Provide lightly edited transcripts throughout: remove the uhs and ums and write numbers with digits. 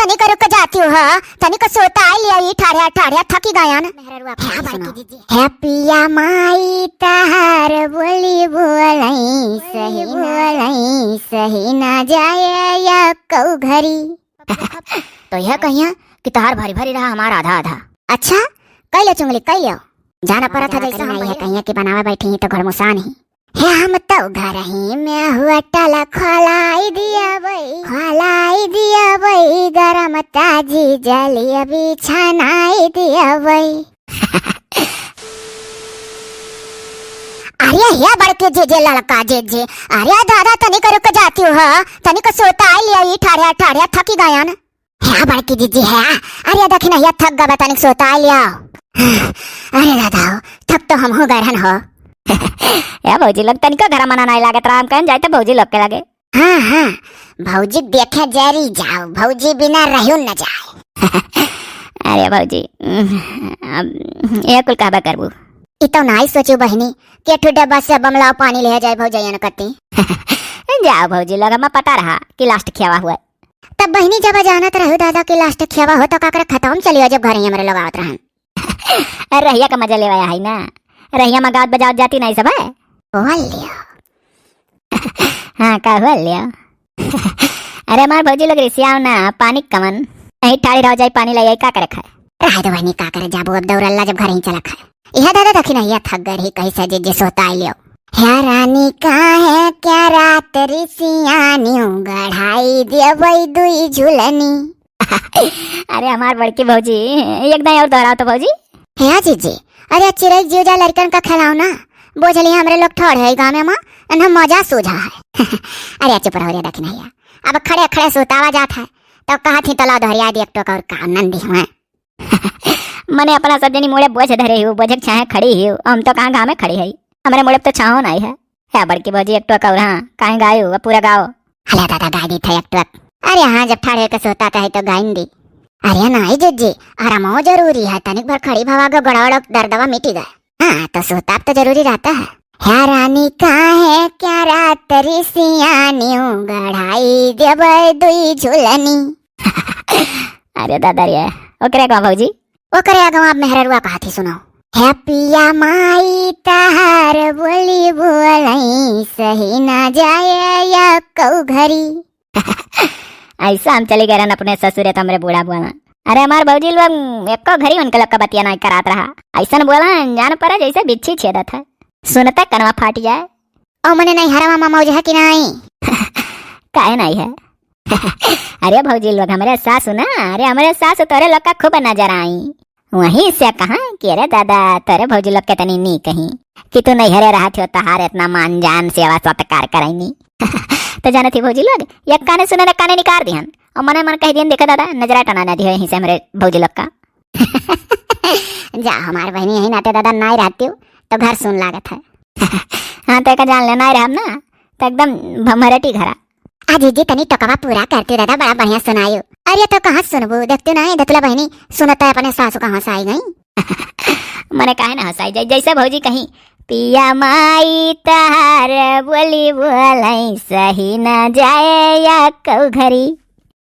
तनिक रुक जाती हो तनिक सोता आई लिया ठाड़िया ठाड़िया थकी गयान है पिया माई तहार बोली बोलई सही ना जाए या कऊ घरी। तो यह कहिया कि तहार भरी भरी रहा हमारा आधा आधा। अच्छा कई लो चुंगली कई लो जाना पड़ा था जैसा हम कहिया कि बनावा बैठी ही तो घर मुसान ही है हम तो घर ही मैं हुआ टला खोलाई दिया वही गरम ताजी जली अभी छनाई दिया वही। अरे या बड़के जे लड़का जे अरे दादा तनिक रुक जाती हो तनिक सोता आई लिया ठाड़िया ठाड़िया थकी गया न है बड़की जीजी है। अरे दखिन या थक गया तनिक सोता आई लिया। अरे दादा थक तो हम हो गए हो या भौजी लोग तनिक घर मना नहीं लागत राम कहन जाए तो भौजी लोग के लगे। हाँ हाँ भौजी देखे जरी जाओ भौजी बिना रहू न जाए। अरे भौजी अब ये कुल कहबा करबू इतो नहीं सोचू बहनी के ठू डब्बा से बमलाओ पानी ले जाए भौजी न करती। जाओ भौजी लोग हमें पता रहा कि लास्ट खेवा हुआ तब बहनी जब जानत रहू दादा के लास्ट खेवा हो तो काकर खत्म चलियो जब घर ही हमारे लोग आवत रहन। रहिया का मजा लेवाया है ना रहिया में गात बजावत जाती नहीं सब है बोल लिया। हाँ का बोल लिया। अरे हमार भौजी लोग रिसियाओ ना पानी कमन यही ठाड़ी रह जाए पानी ले का करे खाए रह दो बहनी का करे जाबू अब दौड़ल्ला जब घर ही चला खाए। यह दादा दखी नहीं थक गए कहीं से जे सोता आई लियो है रानी का है क्या रात रिसियानी गढ़ाई दे वही दुई झूलनी। अरे हमार बड़की भौजी एक दाई और दोहराओ तो भौजी है जीजी। अरे चिरई जीव जा लड़कन का खिलाओ ना बोझली हमरे लोग ठोड़ है गाँव में माँ मजा सूझा है। अरे चुप रहो रे दखी नहीं अब खड़े खड़े सोतावा जाता है तो कहा थी तला धरिया दी एक टोक और का नंदी हुआ। मने अपना सब जनी मोड़े बोझ धरे ही बोझ छाए खड़ी ही हम तो कहाँ गाँव में खड़ी है हमारे मोड़े तो छाओ नहीं है बड़की भौजी एक टोक और हाँ कहीं गायो पूरा गाओ हले दादा गाय दी था एक टोक। अरे हाँ जब ठाड़े के सोता था तो गाइन दी। अरे नहीं जीजी आराम जरूरी है तनिक भर खड़ी भवा गड़ावड़ दर्दवा मिटी गए। हाँ तो सोता तो जरूरी रहता है रानी का है क्या रात रिसियानी गढ़ाई देव दुई झूलनी। अरे दादा रे ओकरे गाँव भौजी ओकरे गाँव आप मेहररुआ कहा थी सुनो है पिया माई तहार बोली बोलई सही ना जाए या कऊ घरी। ऐसा हम चले गए अपने ससुरे तो हमरे बूढ़ा बुआ। अरे हमार भौजी लोग एको घरी उनके लोग का बतिया नहीं करात रहा ऐसा बोला जान पड़ा जैसे बिच्छी छेदत है सुनता कनवा फाट जाए और मने नहीं हरा मामा मौज है कि नहीं। काहे नहीं है। अरे भौजी लोग हमारे सासू ना अरे हमारे सासू तोरे लोग का खूब नजर आई वहीं से कहा कि अरे दादा तोरे भौजी लोग के तनी नी कहीं कि तू नहीं हरे रहा थे तहार इतना मान जान सेवा सत्कार कराई तो जाने थी भौजी लोग ये काने सुने न काने निकाल दिहन और मने मन कह दियन देखा दादा नजरा टना ना दियो यहीं से हमारे भौजी लोग का। जा हमारे बहनी यहीं नाते दादा नहीं रहती हूँ तो घर सुन लागत है। हाँ तो का जान लेना रहा ना तो एकदम भमरटी घरा आज जी तनी टकवा पूरा करती दादा बड़ा बढ़िया सुनायो। अरे तो कहाँ सुनबू देखते नहीं दतला बहनी सुनता है अपने सासू का हंसाई गई। मने काहे ना हंसाई जाए जैसे भौजी कहीं पिया माई तहार बोली बोलाई सही ना जाए या कऊ घरी।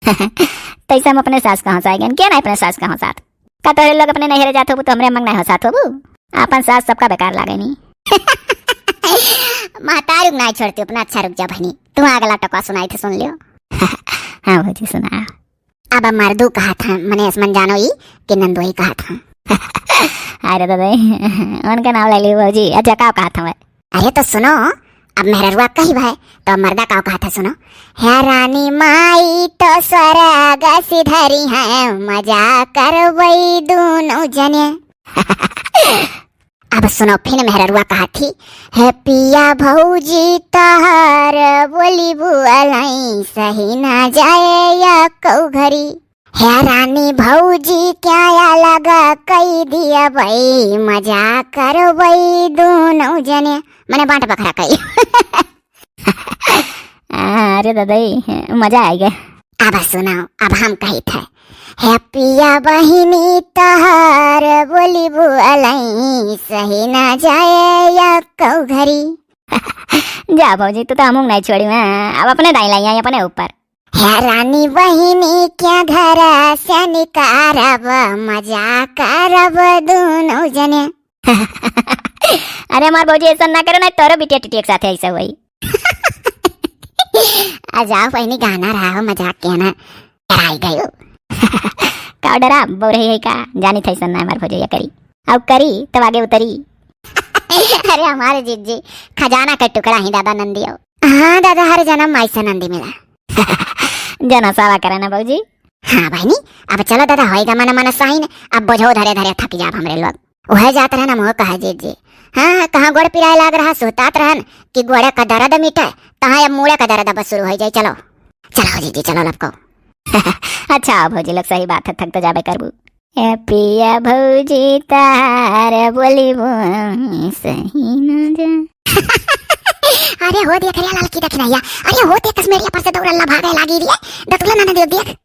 तैसा हम अपने सास का हंसाई गए क्या नहीं अपने सास का हंसात का तोरे लोग अपने नहीं रह जाते हो तो हमरे मंग नहीं हंसात हो अपन सास सबका बेकार लागे नहीं। माता रुक नहीं छोड़ती अपना अच्छा रुक जा बहनी तुम अगला टका सुनाई थे सुन लियो। हाँ भौजी सुना अब मर्दू कहा था मने मन जानो ही कि नंदो ही कहा था। अरे दादा उनका नाम ले लियो भौजी अच्छा का कहा था मैं। अरे तो सुनो अब मेहररुआ कही भाई तो मर्दा का कहा था सुनो है रानी माई तो स्वर्ग सिधरी है मजा कर वही दोनों जने। अब सुनो फिर मेहररुआ कहा थी है पिया भौजी तहार बोली बुआलाई सही ना जाए या कऊ घरी है रानी भौजी क्या लगा कई दिया भाई मजा कर वही दोनों जने मैंने बांट बखरा कही। अरे दादा मजा आ गया। अब सुनाओ अब हम कही थे है पिया बहिनी तहार बोली बुआलाई सही ना जाए या कऊ घरी। जा भौजी तू तो हम नहीं छोड़ी मैं अब अपने दाई लाई अपने ऊपर है रानी बहिनी क्या घर निकारब मजा करब दोनों जने। अरे हमार भौजी ऐसा ना करो ना, तोरो बिटिया टिटिया के साथ ऐसा हुई। आ जाओ पहले गाना रहा हो, मजाक के ना डराई गयो। का डरा बोल रही है का, जानी थी सन्ना हमार भौजी करी अब करी तब आगे उतरी। अरे हमारे जीजी खजाना का टुकड़ा ही दादा नंदी हो। हाँ दादा, हर जन्म माई से नंदी मिला। जना सावा करे ना भौजी। हाँ बहनी, अब चलो दादा होएगा मन मन साइन। अब बोझो धरे धरे थक जाब हमरे लोग। वह जात रहना मोह कहा जीजी। हाँ कहाँ गोड़ पिराए लाग रहा, सोतात रहन कि गोड़े का दर्द मिटे, तहाँ अब मुड़े का दर्द बस शुरू हो जाए। चलो चलो जीजी चलो लपको। अच्छा भौजी लोग सही बात है, थक तो जाबे करबू। ए प्रिया भौजी तार बोली सही न जा। अरे हो देख रे लड़की देख नैया, अरे हो देख कश्मीरिया पर से दौड़ला भागे लागी रे, दतुला ना देख।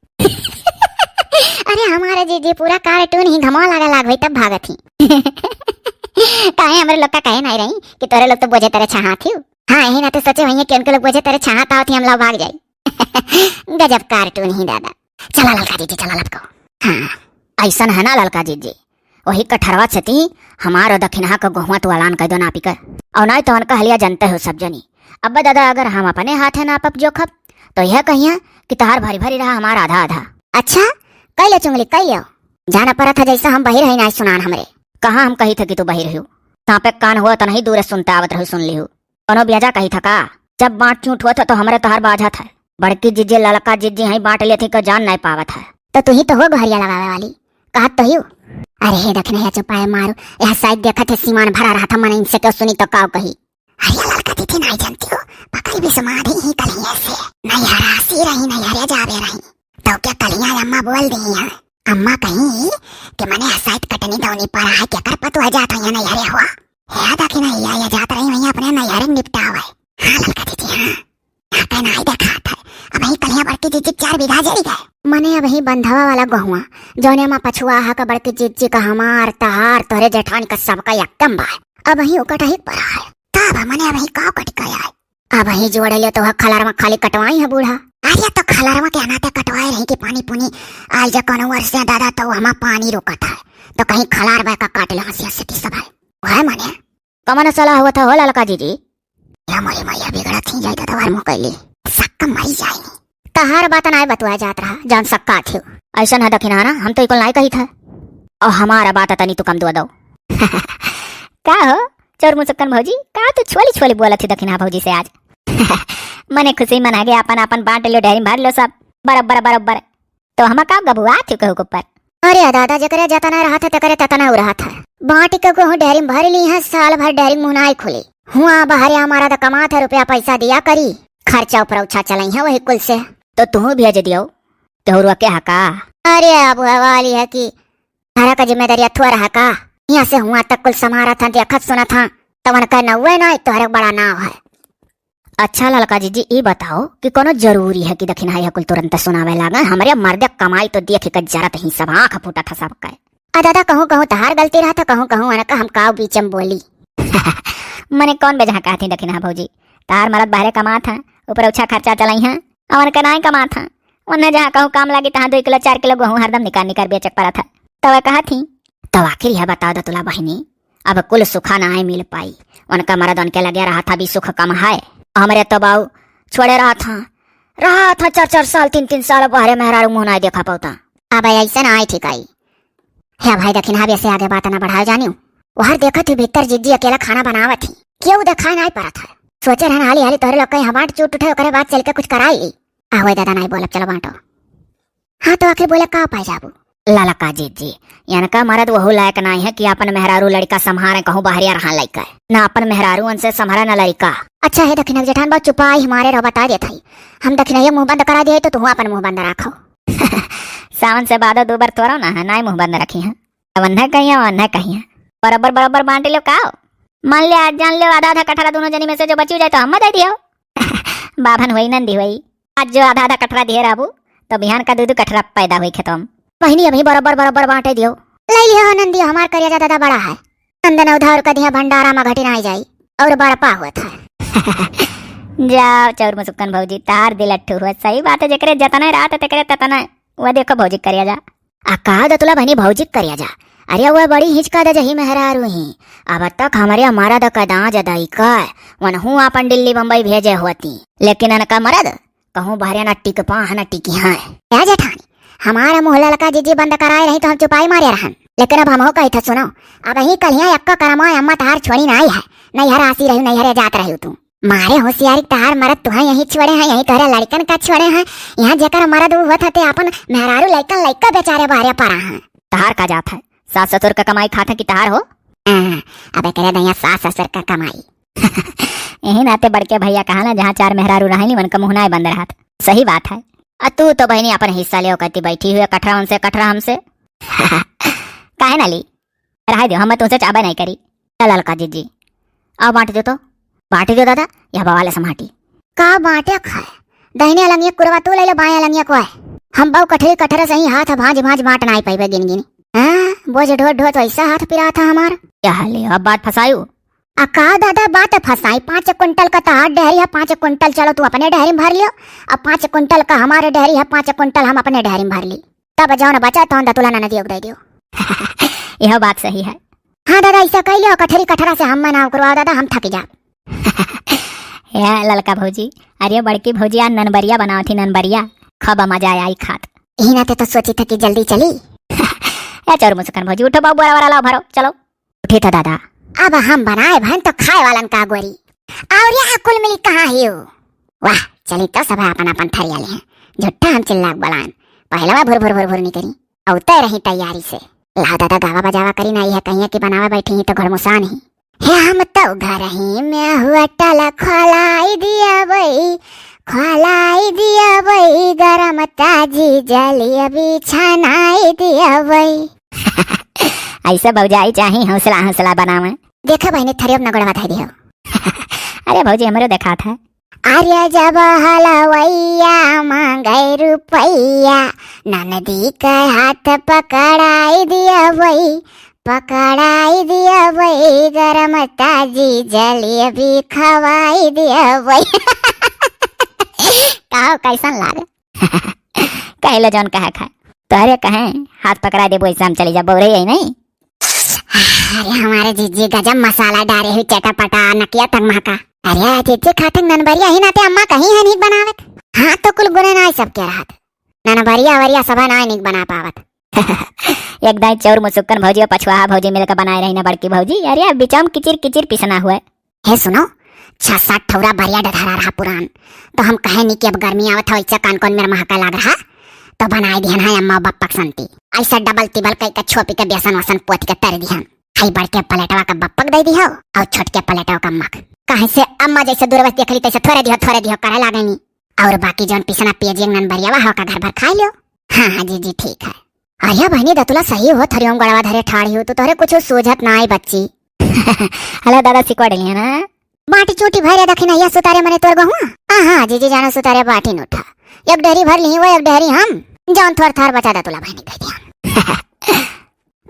अरे हमारे जीजी पूरा कार्टून ही धमाल लगा लाग भाई, तब भागत ही। काहे हमरे लोग का कहे नहीं रही कि तोरे लोग तो बोझे तेरे छहा थी। हाँ यही ना तो सोचे भैया कि उनके लोग बोझे तेरे छहा ताव थी, हम लोग भाग जाए। गजब कार्टून ही दादा। चला ललका जीजी चला लपको। हाँ ऐसा है ना ललका जीजी, वही कठरवा छती हमारो दक्षिणा का गोहमा तो अलान कह दो ना पिकर। और नहीं तो उनका हलिया जानते हो सब जनी। अब दादा अगर हम अपने हाथ है ना पप जो खप, तो यह कहिया कि तहार भरी भरी रहा हमारा आधा आधा। अच्छा कैले चुंगली कैले जाना पड़ा था, जैसा हम बहिर है ना सुनान हमरे। कहाँ हम कही थे कि तू बहिर हो, सांपे कान हुआ तो नहीं दूर सुनते आवत रहो, सुन ली हो। कोनो ब्याजा कही था का, जब बांट चूट हुआ था तो हमारे तहार बाझा था। बड़की जीजी ललका जीजी ही बांट ले थी, जान नहीं पावत है। तो तू ही तो हो घरिया लगावे वाली, कहा तो ही। अरे हे देखने है चुपाए मारो, यह शायद देखा थे सीमान भरा रहा था, मन इनसे क्यों सुनी तो काव कही। अरे ललका दीदी नहीं जानती हो, पकड़ी भी समाधि ही कलिया से नहीं हरासी रही, नहीं हरे जावे रही। तो क्या कलिया अम्मा बोल दी है, अम्मा कहीं कि मने शायद कटनी दौनी पड़ा है, क्या कर पतु जात हो या नहीं हरे हुआ है। देखी नहीं या जात रही वही अपने नहीं हरे निपटा हुआ। हाँ ललका दीदी हाँ, आता नहीं देखा था। अब ही कलिया बड़की जीजी 4 बीघा जड़ी गए। मने अब ही बंधवा वाला गहुआ जौने में पछुआ हा का बड़की जीजी का हमार तहार तोरे जेठान का सबका एकदम बा। अब ही उकट ही पड़ा है, तब मने अब ही काव कट गया है। अब ही जोड़े ले तो वह खलार में खाली कटवाई है बूढ़ा। अरे तो खलार में क्या नाते कटवाए रही कि पानी पुनी आज जा कौन वर्ष से दादा तो हमारा पानी रोकत है, तो कहीं खलार बह का काट ले हंसी हंसी की सब है। वह मने कमन सलाह हुआ था हो ललका जीजी। या मोरी मैया बिगड़ा थी जाए तो दवाई मुकैली सक्का मरी जाएगी। तहार बात नहीं बतुआ जात रहा, जान सक्का थी। ऐसा है दक्षिणा ना, हम तो इको नहीं कही था। और हमारा बात तनी तू कम दुआ दो। का हो चोर मुसक्कन भौजी, का तू छोली छोली बोला थी दक्षिणा भौजी से आज। मने खुशी मना गया, अपन अपन बांट लो, ढेरी भर लो सब बराबर बराबर। तो हम का गबुआ थी कहू ऊपर। अरे दादा जकरे जतना रहा था तकरे ततना हो रहा था। बांट के को ढेरी भर ली है, साल भर ढेरी मुनाई खुली हुआ बहरे। हमारा तो कमा था रुपया पैसा दिया करी, खर्चा ऊपर उछा चलाई है वही कुल से। तो तू भेज दियो तो क्या का। अरे अब वाली है कि घर का जिम्मेदारी अथुआ रहा का, यहाँ से हुआ तक कुल समारा था, देखत सुना था तवन का नौवे ना तोहरे बड़ा नाव है। अच्छा ललका जीजी ये बताओ कि कोनो जरूरी है कि दक्षिणा है कुल तुरंत सुनावे लागा। हमारे मर्द कमाई तो देख के जरत ही सब आँख फूटा था सबका। दादा कहूँ कहूँ तहार गलती रहा था, कहूँ कहूँ अनका हम काव बीच में बोली। मने कौन बेजहा कहा थी दक्षिणा भौजी, तार मरद बाहरे कमा था, ऊपर अच्छा खर्चा चलाई है, और का नहीं कमा था। उन्हें जहाँ कहूँ काम लगी तहाँ 2 किलो 4 किलो गेहूँ हरदम निकाल निकाल बेचक पड़ा था। तो कहा थी तो आखिर यह बता दो तुला बहनी, अब कुल सुखा ना मिल पाई। उनका मरद उनके लगे रहा था भी सुख कम है, हमारे तो बाऊ छोड़े रहा था 4-4 साल 3-3 साल बाहरे मेहरारू मुँह नहीं देखा पाता। अब ऐसा ना आई ठीक आई है भाई दक्षिणा भी से आगे बात ना बढ़ाओ जानियो। वहां देखा थी भीतर जीजी अकेला खाना बनावा थी, क्यों देखा नहीं पड़ा था। सोचे रहना हाली हाली तोहरे लोग कहीं हमाट चूट उठे करे बात चल के कुछ कराई ली। आहो दादा नहीं बोलब चलो बांटो। हाँ तो आखिर बोले का पाई जाबू ललका जीजी, इनका मरद वहू लायक नहीं है कि अपन मेहरारू लड़का संभारे, कहूँ बाहरिया रहा लड़का ना अपन मेहरारू उनसे संभारा न लड़का। अच्छा है दक्षिणा जेठान बहुत चुपाई हमारे रहो बता देता ही, हम दक्षिणा मुंह बंद करा दिए तो तू अपन मुंह बंद रखो। सावन से बाद 2 बार तोड़ो ना है, ना मुंह बंद रखी है। वन्ना कहीं बराबर बराबर बांट लो का। मान ले आज जान लो आधा आधा कटरा दोनों जनी में से जो बची जाए तो हम दे दियो। बाभन हुई नंदी हुई, आज जो आधा आधा कटरा दिए राबू तो बिहान का 2-2 कटरा पैदा हुई खत्म। वही अभी बराबर बराबर बांटे दियो। ले लियो नंदी हमार करिया ज्यादा बड़ा है, नंदन उधार का दिया भंडारा में घटी ना जाई और बड़पा हुआ था। जाओ चौर मुसुक्कन भौजी, तार दिल अट्ठू हुआ। सही बात है, जकरे जतना रात तकरे ततना वह देखो भौजी करिया जा। कहा द तुला बहनी भौजी करिया जा। अरे वह बड़ी हिचका द जही मेहरारू ही। अब तक हमारे हमारा द कदा जदाई का वनहू अपन दिल्ली बम्बई भेजे होती, लेकिन अनका मरद कहूँ बहरे न टिक पा न टिकी है। क्या जेठानी हमारा मोहल्ला लका जीजी बंद कराए रही तो हम चुपाई मारे रहन, लेकिन अब हम कही था सुनो, अब ही कल यक्का करमा अम्मा तहार छोड़ी ना आई है, नैहर आसी रही नैहर जात रही तू। मारे होशियारी तहार मरद तुहा यही छोड़े हैं, यही तोहरे लड़कन का छोड़े हैं। यहाँ जेकर मरद हुआ था ते अपन मेहरारू लड़कन लड़का बेचारे बाहरे पड़ा है। तहार का जात है, सास ससुर का कमाई खाते की तहार हो। अब कह दैया सास ससुर का कमाई। यही नाते बड़के भैया कहा ना, जहाँ चार मेहरारू रहनी मन का मुहना बंद रहा। सही बात है। तू तो बहनी अपन हिस्सा ले कहती बैठी हुई कठरा उनसे कठरा हमसे। काहे ना ली, रहा दो, हम तुमसे चाबा नहीं करी। चल अलका जीजी अब बांट दो, तो बांट दो दादा, यह बवाले समाटी का बांटे खाए। दहिने अलंगिया कुरवा तू ले लो, बाएं अलंगिया को है। हम बहु कठरी कठरा सही हाथ भांज भांज बांट ना पाई गिन गिन। बोझ ढो ढो तो ऐसा हाथ पिरा था हमार। क्या हाल है, अब बात फसायू। का दादा बात फसाई। 5 कुंटल का तहार डेहरी है, 5 कुंटल चलो तू अपने डेहरी में भर लियो। अब 5 कुंटल का हमारे डेहरी है, 5 कुंटल हम अपने डेहरी में भर ली। तब जाओ न बचा तो तुला न नदी दे दियो। यह बात सही है। हाँ दादा ऐसा कह लियो, कठरी कठरा से हम ना करवाओ दादा, हम थक जा। ललका भौजी, अरे बड़की भौजी आज ननबरिया बनाओ थी, ननबरिया खब मजा आई खात। यही नाते तो सोची था कि जल्दी चली। चोर मुस्कान भौजी उठो, बाबू बड़ा लाओ भरो, चलो। उठी था दादा। अब हम बनाए भन तो खाए वालन का गोरी। और ये कुल मिली कहाँ ही हो। वाह चली तो सब अपन अपन थरिया ले हैं। झुट्ठा हम चिल्लाक बलान पहलवा भुर भुर भुर भुर नहीं करी, औते रही तैयारी से। ला दादा गावा बजावा करी ना, यह कहिए कि बनावा बैठी ही तो घरमुसान ही है। हम तो घर ही में हुआ टला खोलाई दिया बई, खोलाई दिया बई, गरम ताजी जली अभी छनाई दिया बई। ऐसे भौजाई चाहे हौसला हौसला बनावे। देखा बहनी थरियो न गड़वा था दियो। अरे भौजी हमारे देखा था। आर्य जब हलवैया मांगे रुपैया, ननदी का हाथ पकड़ाई दिया बई, पकड़ाई दिया बई, गरम ताजी जलेबी खवाई दिया बई। कहो कैसन लागे। कहले जौन कहे खाए तोहरे कहे हाथ पकड़ा दे, वैसे हम चली जा बोरे ही नहीं। अरे हमारे जीजी गजब मसाला डाले हुई चटापटा नकिया तक महका। अरे जीजी खाते ननबरिया ही नाते अम्मा कहीं है नहीं बनावत। हाँ तो कुल गुने ना सब क्या रहत, ननबरिया वरिया सब ना नहीं बना पावत। एक दाई चौर मुसुक्कन भौजी और पछुआ भौजी मिलकर बनाए रही ना बड़की भौजी। अरे बिचम किचिर किचिर पिसना हुआ है। सुनो 6-7 ठौरा बरिया डधरा रहा पुरान, तो हम कहे नहीं कि अब गर्मी आवत है, ऐसा कान कौन मेरा महका लग रहा, तो बनाए दिहन है अम्मा बप्पा संती। ऐसा डबल टिबल कई का छोपी के बेसन वसन पोत के तर दिहन। हाई बढ़ के पलेटवा का बप्पक दे दिहो और छोट के पलेटवा का मक। कहे से अम्मा जैसे दूरवस देख ली तैसे थोड़े दिहो करे लागे नहीं। और बाकी जौन पिसना पियजिंग नन बरियावा हो का घर भर खा लियो। हाँ हाँ जी ठीक है। अरे बहनी दतुला सही हो, थरियों गड़वा धरे ठाड़ी हो तो तोरे कुछ सूझत ना आई बच्ची। हेलो दादा सिकवा डली है ना। बाटी चोटी भरे रखी ना, सुतारे मने तोर गहुआ। हाँ जीजी जानो सुतारे बाटी न उठा, एक डेहरी भर ली वो, एक डेहरी हम जौन थोर थार बचा दा तुला बहनी कह दिया।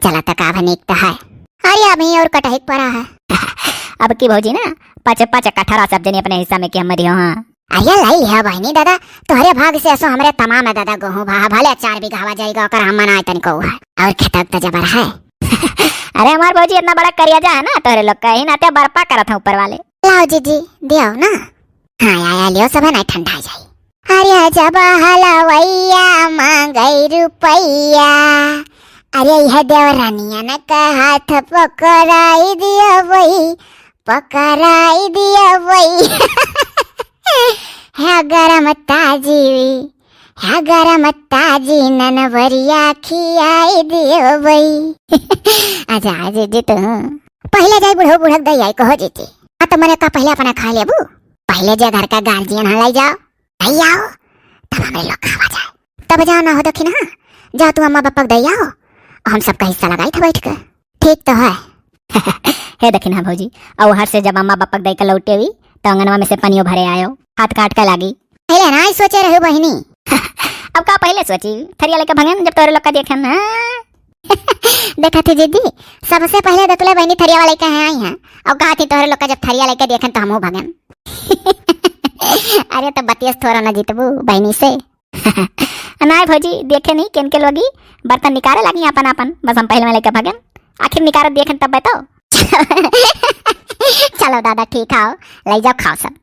चला तक आभ निकता है। अरे अभी और कटहिक पड़ा है। अब की भौजी ना 5 कठरा सब जने अपने हिस्सा में कि हम दियो। हाँ अरे लाई लिया बहनी दादा, तोहरे भाग से ऐसो हमरे तमाम है दादा। गेहूं भा भले 4 बीघा हवा जाएगा और हम मनाए तनिको है, और खेतक तो जबर है। अरे हमार भौजी इतना बड़ा करिया जा है ना, तोहरे लोग का ही नाते बर्पा करत है ऊपर वाले। लाओ जीजी दियो ना। हाँ आया लियो सब नहीं ठंडा जाए। अरे जब हलवैया मांगे रुपैया, अरे यह देवरानिया न का हाथ पकड़ाई दिया वही, पकड़ाई दिया वही। है गरम ताजी, है गरम ताजी ननबरिया खियाई दियो वही। अच्छा जीजी तो पहले जाई बुढ़ो बुढ़क दई आई कहो जीजी। हाँ तो मैंने कहा पहले अपना खा लेबू, पहले जो घर का गार्जियन लाई जाओ, नहीं आओ तब हमारे लोग खावा जाए। तब जाओ ना हो दखी ना, जाओ तू अम्मा पापा दई आओ, हम सबका हिस्सा लगाई था बैठ कर। ठीक तो है। हे दखिना भौजी, और हर से जब अम्मा बापक दई के लौटे हुई तो अंगनवा में से पनियो भरे आयो, हाथ काट के लागी। पहले ना सोचे रहे बहनी। अब का पहले सोची, थरिया लेके भगन जब तोरे लोग का देखे ना। देखा थी दीदी, सबसे पहले तो तुले बहनी थरिया वाले के आई हैं, और कहा थी तोरे लोग का जब थरिया लेके देखें तो हमहू भगन। अरे तो बतियस थोड़ा ना जीतबू बहनी से। नहीं भौजी देखे नहीं किन के लोगी बर्तन निकाले लगी अपन अपन, बस हम पहले में लेकर भागन, आखिर निकाल देखें तब बताओ। चलो दादा ठीक आओ, ले जाओ खाओ सब।